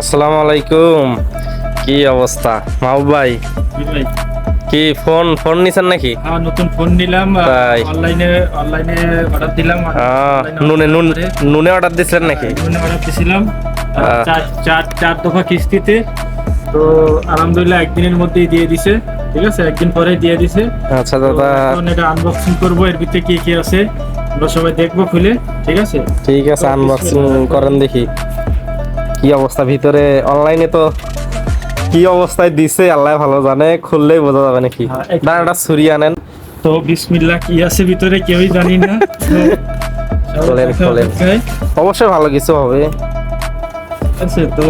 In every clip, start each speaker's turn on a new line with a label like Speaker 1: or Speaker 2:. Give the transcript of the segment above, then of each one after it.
Speaker 1: আসসালামু আলাইকুম। কি অবস্থা মাহবুব ভাই?
Speaker 2: ভাই,
Speaker 1: কি ফোন ফোন নিছেন নাকি?
Speaker 2: নতুন ফোন নিলাম।
Speaker 1: তাই?
Speaker 2: অনলাইনে অর্ডার দিলাম।
Speaker 1: নুনে অর্ডার দিছিলেন নাকি?
Speaker 2: অর্ডার দিছিলাম
Speaker 1: আহ।
Speaker 2: চার দফা কিস্তিতে। তো আলহামদুলিল্লাহ একদিনের মধ্যেই দিয়ে দিছে। ঠিক আছে, একদিন পরে দিয়ে দিছে।
Speaker 1: আচ্ছা
Speaker 2: তো
Speaker 1: দাদা,
Speaker 2: এখন এটা আনবক্সিং করবো, এর ভিতরে কি কি আছে আমরা সবাই দেখবো খুলে। ঠিক আছে,
Speaker 1: ঠিক আছে,
Speaker 2: তো
Speaker 1: আনবক্সিং
Speaker 2: বিসমিল্লাহ।
Speaker 1: করেন দেখি কি অবস্থা ভিতরে। অনলাইনে তো কি অবস্থায় দিছে আল্লাহ ভালো জানে, খুললেই বোঝা যাবে নাকি।
Speaker 2: হ্যাঁ,
Speaker 1: না, একটা ছুরি আনেন।
Speaker 2: তো বিসমিল্লাহ, কি আছে ভিতরে কেউই জানি না। তো
Speaker 1: খোলেন খোলেন, অবশ্যই ভালো কিছু হবে।
Speaker 2: ঠিক আছে, তো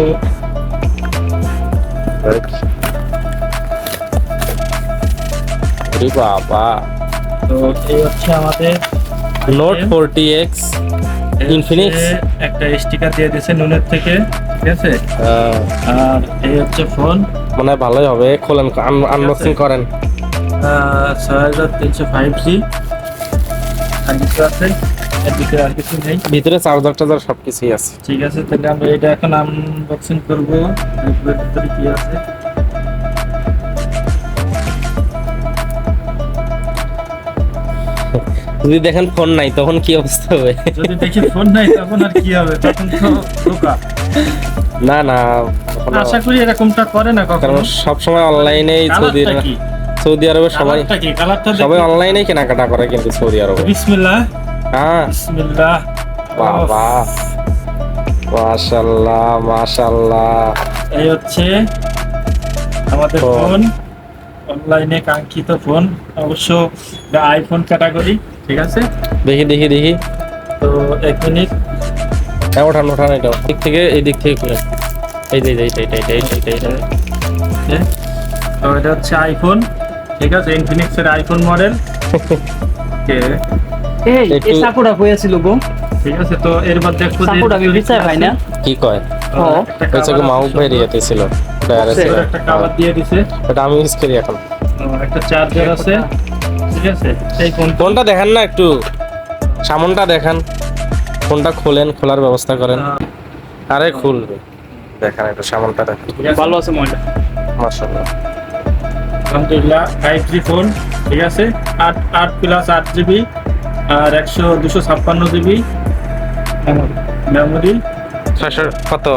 Speaker 1: আরে বাবা,
Speaker 2: তো এই হচ্ছে আমাদের
Speaker 1: নোট
Speaker 2: item।
Speaker 1: 40X
Speaker 2: এই
Speaker 1: Infinix।
Speaker 2: হচ্ছে একটা স্টিকার দিয়ে দিয়েছে নুনের থেকে। ঠিক আছে, আর এই হচ্ছে ফোন।
Speaker 1: মনে হয় ভালোই হবে। খোলেন, আনবক্সিং করেন।
Speaker 2: 6305G। আর কিছু আছে এর ভিতরে? আর কিছু নেই।
Speaker 1: ভিতরে চার্জার টার্জার সবকিছুই আছে।
Speaker 2: ঠিক আছে, তাহলে আমরা এটা এখন আনবক্সিং করবো। এর ভিতরে কি আছে?
Speaker 1: যদি দেখেন ফোন নাই তখন কি অবস্থা হবে?
Speaker 2: যদি দেখি ফোন নাই তখন আর কি হবে, তখন তো ধোঁকা।
Speaker 1: না না,
Speaker 2: আশা করি এরকমটা করে না
Speaker 1: কারণ
Speaker 2: কখনো।
Speaker 1: সবসময় অনলাইনেই
Speaker 2: কালারটা কি?
Speaker 1: সৌদি আরবে সবাই
Speaker 2: কালারটা কি? কালারটা
Speaker 1: সবাই অনলাইনেই কেনাকাটা করে কিন্তু সৌদি আরবে।
Speaker 2: বিসমিল্লাহ
Speaker 1: হ্যাঁ,
Speaker 2: বিসমিল্লাহ।
Speaker 1: বাবা, মাশাআল্লাহ মাশাআল্লাহ।
Speaker 2: এই হচ্ছে আমাদের
Speaker 1: ফোন।
Speaker 2: ফোন, অনলাইনে কাঙ্ক্ষিত ফোন। অবশ্য আইফোন ক্যাটাগরি। ঠিক আছে,
Speaker 1: দেখি দেখি দেখি।
Speaker 2: তো 1 মিনিট।
Speaker 1: হ্যাঁ, ওঠান ওঠান, এটা দিক থেকে এই দিক থেকে খুলে। এই যে এইটা।
Speaker 2: তো এটা হচ্ছে আইফোন। ঠিক আছে, ইনফিনিক্সের আইফোন মডেল।
Speaker 3: এই
Speaker 1: একটু-
Speaker 3: এই সাপোর্টটা কইয়াছিল গো।
Speaker 2: ঠিক আছে, তো এর মধ্যে একটু
Speaker 3: সাপোর্ট আমি বিচার পাই না।
Speaker 1: কি কয়? হচ্ছে কি মাহবুব ভাই ইয়েতে ছিল, ডায়ারে ছিল।
Speaker 2: একটা কভার দিয়ে দিছে।
Speaker 1: এটা আমি ইউজ করি এখন।
Speaker 2: একটা চার্জার আছে। ঠিক আছে, এই
Speaker 1: ফোনটা দেখেন না, একটু সামনটা দেখান। ফোনটা খোলেন, খোলার ব্যবস্থা করেন। আরে খুলবে, দেখেন একটু সামনটা দেখেন।
Speaker 2: ভালো আছে মডেল।
Speaker 1: মাশাআল্লাহ।
Speaker 2: আলহামদুলিল্লাহ 5G ফোন। ঠিক আছে, 8 প্লাস 8GB আর 256GB মেমোরি।
Speaker 1: কত?